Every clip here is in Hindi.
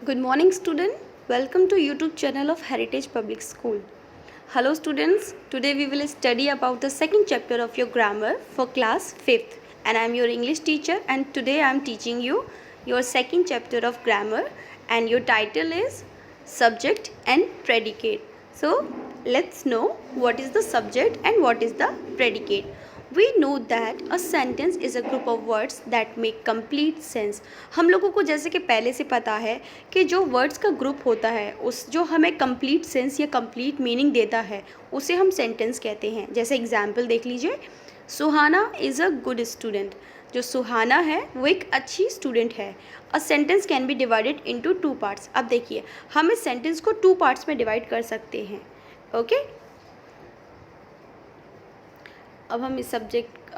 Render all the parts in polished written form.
Good morning, student. Welcome to YouTube channel of Heritage Public School. Hello, students. Today we will study about the second chapter of your grammar for class 5th. And I am your English teacher. And today I am teaching you your second chapter of grammar. And your title is Subject and Predicate. So let's know what is the subject and what is the predicate. We know that a sentence is a group of words that make complete sense. हम लोगों को जैसे कि पहले से पता है कि जो वर्ड्स का ग्रुप होता है उस जो हमें कंप्लीट सेंस या कंप्लीट मीनिंग देता है उसे हम सेंटेंस कहते हैं. जैसे एग्जाम्पल देख लीजिए, सुहाना इज़ अ गुड स्टूडेंट. जो सुहाना है वो एक अच्छी स्टूडेंट है. A sentence can be divided into two parts. अब देखिए, हम इस सेंटेंस को टू पार्ट्स में डिवाइड कर सकते हैं. ओके अब हम इस सब्जेक्ट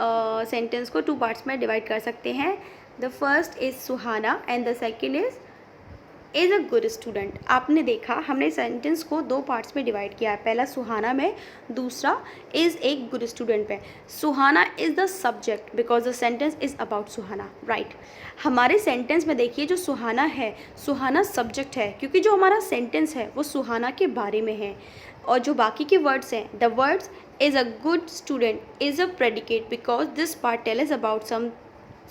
सेंटेंस को टू पार्ट्स में डिवाइड कर सकते हैं. The first is Suhana and the second is a good student. आपने देखा हमने सेंटेंस को दो पार्ट्स में डिवाइड किया है. पहला सुहाना में, दूसरा इज़ एक गुड स्टूडेंट पे. Suhana is the subject because the sentence is about Suhana. Right. हमारे सेंटेंस में देखिए जो सुहाना है, सुहाना सब्जेक्ट है क्योंकि जो हमारा सेंटेंस है वो सुहाना के बारे में है. और जो बाकी के वर्ड्स हैं, the words is a good student is a predicate because this part tell is about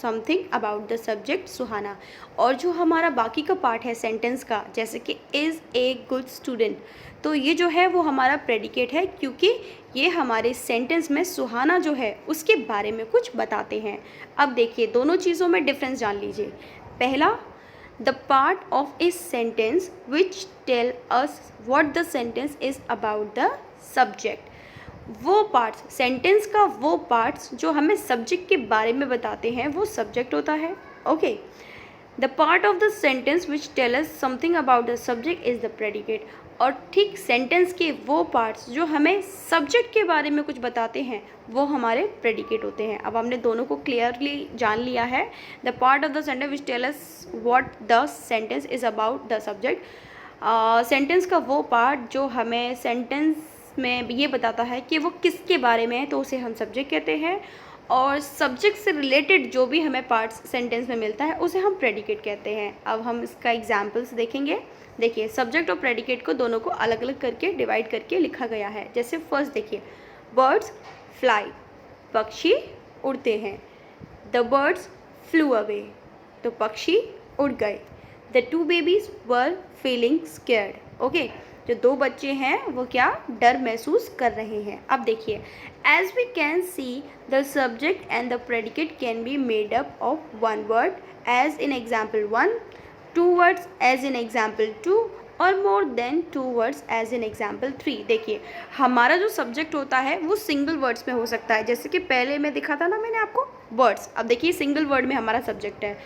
something about the subject Suhana. और जो हमारा बाकी का पार्ट है सेंटेंस का, जैसे कि इज़ ए गुड स्टूडेंट, तो ये जो है वो हमारा प्रेडिकेट है क्योंकि ये हमारे सेंटेंस में सुहाना जो है उसके बारे में कुछ बताते हैं. अब देखिए दोनों चीज़ों में डिफरेंस जान लीजिए. पहला, the part of a sentence which tell us what the sentence is about the subject. वो पार्ट्स, सेंटेंस का वो पार्ट्स जो हमें सब्जेक्ट के बारे में बताते हैं वो सब्जेक्ट होता है. Okay. The part of the sentence which tell us something about the subject is the predicate. और ठीक सेंटेंस के वो पार्ट्स जो हमें सब्जेक्ट के बारे में कुछ बताते हैं वो हमारे प्रेडिकेट होते हैं. अब हमने दोनों को क्लियरली जान लिया है. The part of the sentence which tell us what the sentence is about the subject. Sentence का वो पार्ट जो हमें सेंटेंस में ये बताता है कि वो किसके बारे में है तो उसे हम सब्जेक्ट कहते हैं. और सब्जेक्ट से रिलेटेड जो भी हमें पार्ट्स सेंटेंस में मिलता है उसे हम प्रेडिकेट कहते हैं. अब हम इसका एग्जाम्पल्स देखेंगे. देखिए, सब्जेक्ट और प्रेडिकेट को दोनों को अलग अलग करके डिवाइड करके लिखा गया है. जैसे फर्स्ट देखिए, बर्ड्स फ्लाई, पक्षी उड़ते हैं. द बर्ड्स फ्लू अवे, तो पक्षी उड़ गए. The two babies were feeling scared. Okay, जो दो बच्चे हैं वो क्या डर महसूस कर रहे हैं. अब देखिए, as we can see the subject and the predicate can be made up of one word as in example 1, two words as in example 2 और more than 2 words as in example 3. देखिए, हमारा जो सब्जेक्ट होता है वो सिंगल वर्ड्स में हो सकता है. जैसे कि पहले मैं दिखा था ना मैंने आपको वर्ड्स. अब देखिए सिंगल वर्ड में हमारा सब्जेक्ट है.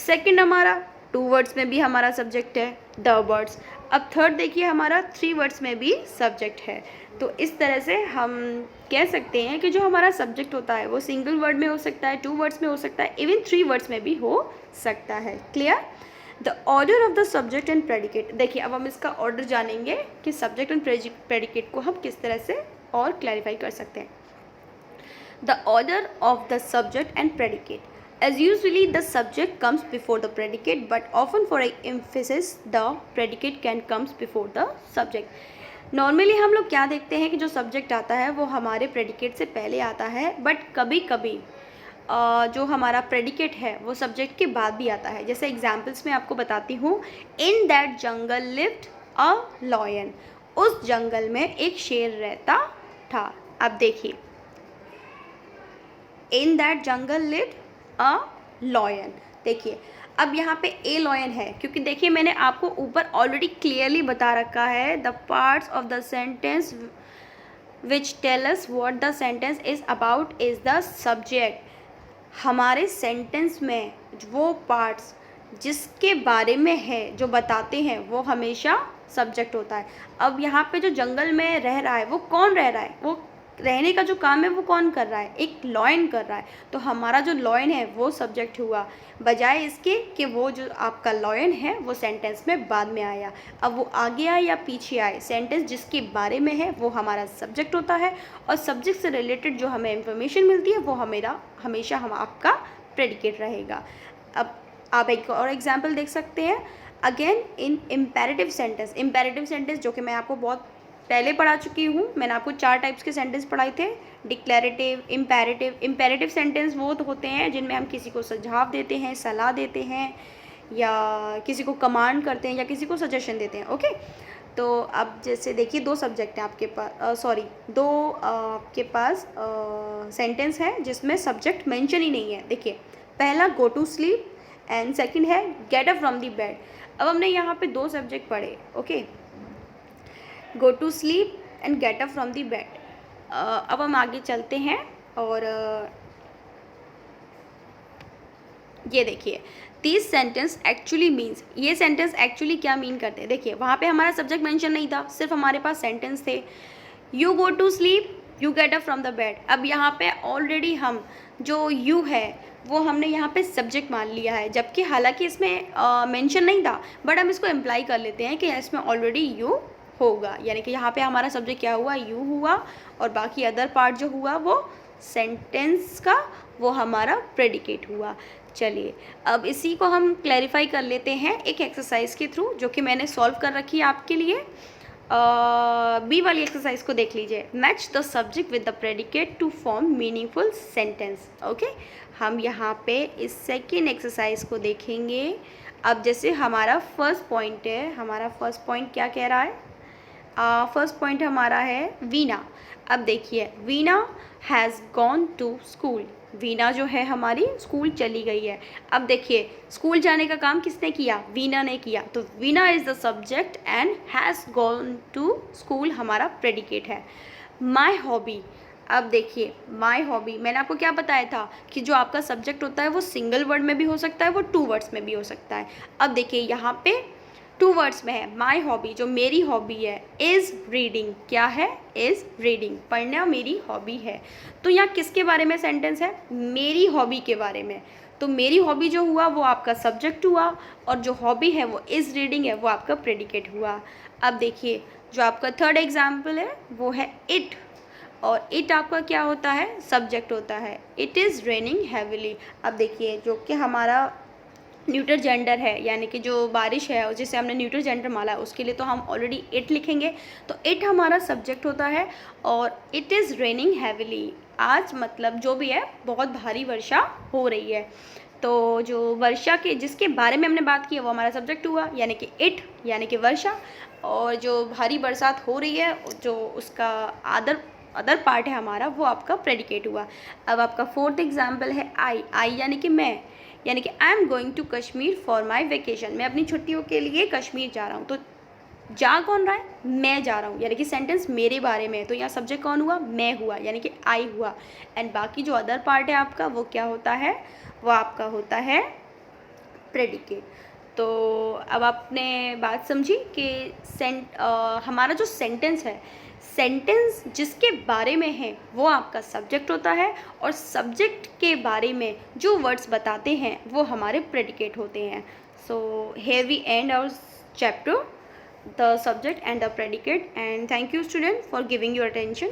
सेकंड हमारा 2 वर्ड्स में भी हमारा सब्जेक्ट है, द वर्ड्स. अब थर्ड देखिए हमारा 3 वर्ड्स में भी सब्जेक्ट है. तो इस तरह से हम कह सकते हैं कि जो हमारा सब्जेक्ट होता है वो सिंगल वर्ड में हो सकता है, 2 वर्ड्स में हो सकता है, इवन 3 वर्ड्स में भी हो सकता है. Clear. The order of the subject and predicate. देखिए, अब हम इसका ऑर्डर जानेंगे कि सब्जेक्ट एंड प्रेडिकेट को हम किस तरह से और क्लैरिफाई कर सकते हैं. The order of the subject and predicate. As usually the subject comes before the predicate, but often for emphasis the predicate can comes before the subject. Normally हम लोग क्या देखते हैं कि जो सब्जेक्ट आता है वो हमारे प्रेडिकेट से पहले आता है, बट कभी कभी जो हमारा प्रेडिकेट है वो सब्जेक्ट के बाद भी आता है. जैसे एग्जाम्पल्स में आपको बताती हूँ. In that jungle lived a lion. उस जंगल में एक शेर रहता था. अब देखिए, in that jungle lived a lion. देखिए, अब यहाँ पे ए लॉयन है क्योंकि देखिए मैंने आपको ऊपर ऑलरेडी क्लियरली बता रखा है the parts of the sentence which tell us what the sentence is about is the subject. हमारे सेंटेंस में वो पार्ट्स जिसके बारे में है जो बताते हैं वो हमेशा सब्जेक्ट होता है. अब यहाँ पे जो जंगल में रह रहा है वो कौन रह रहा है, वो रहने का जो काम है वो कौन कर रहा है, एक लॉयन कर रहा है. तो हमारा जो लॉयन है वो सब्जेक्ट हुआ, बजाय इसके कि वो जो आपका लॉयन है वो सेंटेंस में बाद में आया. अब वो आगे आए या पीछे आए, सेंटेंस जिसके बारे में है वो हमारा सब्जेक्ट होता है. और सब्जेक्ट से रिलेटेड जो हमें इंफॉर्मेशन मिलती है वो हमेशा हम आपका प्रेडिकेट रहेगा. अब आप एक और एग्जाम्पल देख सकते हैं. अगेन इन इम्पेरेटिव सेंटेंस जो कि मैं आपको बहुत पहले पढ़ा चुकी हूँ, मैंने आपको 4 टाइप्स के सेंटेंस पढ़ाए थे, डिक्लेरेटिव, इम्पेरेटिव सेंटेंस वो होते हैं जिनमें हम किसी को सुझाव देते हैं, सलाह देते हैं, या किसी को कमांड करते हैं, या किसी को सजेशन देते हैं। ओके, तो अब जैसे देखिए 2 सब्जेक्ट हैं आपके पास, दो आपके पास सेंटेंस है जिसमें सब्जेक्ट मेंशन ही नहीं है। देखिए, पहला go to sleep and second है get up from the bed. अब हमने यहाँ पे 2 सब्जेक्ट पढ़े। Okay, go to sleep and get up from the bed. अब हम आगे चलते हैं और ये देखिए, दिस सेंटेंस एक्चुअली मीन्स, ये सेंटेंस एक्चुअली क्या मीन करते हैं। देखिए, वहाँ पे हमारा सब्जेक्ट मेंशन नहीं था, सिर्फ हमारे पास सेंटेंस थे, you go to sleep, you get up from the bed. अब यहाँ पे ऑलरेडी हम जो यू है वो हमने यहाँ पे सब्जेक्ट मान लिया है, जबकि हालांकि इसमें मेंशन नहीं था, बट हम इसको इम्प्लाई कर लेते हैं कि इसमें ऑलरेडी यू होगा, यानी कि यहाँ पे हमारा सब्जेक्ट क्या हुआ, यू हुआ, और बाकी अदर पार्ट जो हुआ वो सेंटेंस का, वो हमारा प्रेडिकेट हुआ। चलिए, अब इसी को हम क्लैरिफाई कर लेते हैं एक एक्सरसाइज के थ्रू, जो कि मैंने सॉल्व कर रखी है आपके लिए। बी वाली एक्सरसाइज को देख लीजिए, match the subject with the predicate to form meaningful sentence. Okay, हम यहाँ पे इस सेकेंड एक्सरसाइज को देखेंगे। अब जैसे हमारा फर्स्ट पॉइंट है, हमारा फर्स्ट पॉइंट क्या कह रहा है, फर्स्ट पॉइंट हमारा है वीना। अब देखिए, Veena has gone to school, Veena जो है हमारी स्कूल चली गई है। अब देखिए, स्कूल जाने का काम किसने किया, वीना ने किया, तो Veena is the subject and has gone to school हमारा प्रेडिकेट है। माई हॉबी, अब देखिए, माई हॉबी मैंने आपको क्या बताया था कि जो आपका सब्जेक्ट होता है वो सिंगल वर्ड में भी हो सकता है, वो 2 वर्ड्स में भी हो सकता है। अब देखिए, यहाँ पे 2 वर्ड्स में है, माई हॉबी जो मेरी हॉबी है, इज़ रीडिंग, क्या है, इज़ रीडिंग, पढ़ना मेरी हॉबी है। तो यहाँ किसके बारे में सेंटेंस है, मेरी हॉबी के बारे में। तो मेरी हॉबी जो हुआ वो आपका सब्जेक्ट हुआ, और जो हॉबी है वो इज़ रीडिंग है, वो आपका प्रेडिकेट हुआ। अब देखिए, जो आपका थर्ड एग्जाम्पल है वो है इट, और इट आपका क्या होता है, सब्जेक्ट होता है, इट इज़ रेनिंग हैविली। अब देखिए, जो कि हमारा न्यूटर जेंडर है, यानी कि जो बारिश है जिसे हमने न्यूटर जेंडर माना है, उसके लिए तो हम ऑलरेडी इट लिखेंगे। तो इट हमारा सब्जेक्ट होता है, और इट इज़ रेनिंग हैविली, आज मतलब जो भी है बहुत भारी वर्षा हो रही है। तो जो वर्षा के जिसके बारे में हमने बात की है वो हमारा सब्जेक्ट हुआ, यानी कि इट, यानी कि वर्षा, और जो भारी बरसात हो रही है जो उसका अदर पार्ट है हमारा, वो आपका प्रेडिकेट हुआ। अब आपका फोर्थ एग्जाम्पल है आई यानी कि मैं, यानी कि I am going to Kashmir for my vacation, मैं अपनी छुट्टियों के लिए कश्मीर जा रहा हूँ। तो जा कौन रहा है, मैं जा रहा हूँ, यानी कि सेंटेंस मेरे बारे में है, तो यहाँ सब्जेक्ट कौन हुआ, मैं हुआ, यानी कि आई हुआ। एंड बाकी जो अदर पार्ट है आपका वो क्या होता है, वो आपका होता है प्रेडिकेट। तो अब आपने बात समझी कि हमारा जो सेंटेंस है, सेंटेंस जिसके बारे में है वो आपका सब्जेक्ट होता है, और सब्जेक्ट के बारे में जो वर्ड्स बताते हैं वो हमारे प्रेडिकेट होते हैं। So here we end our chapter, the subject and the predicate, and thank you student for giving your attention.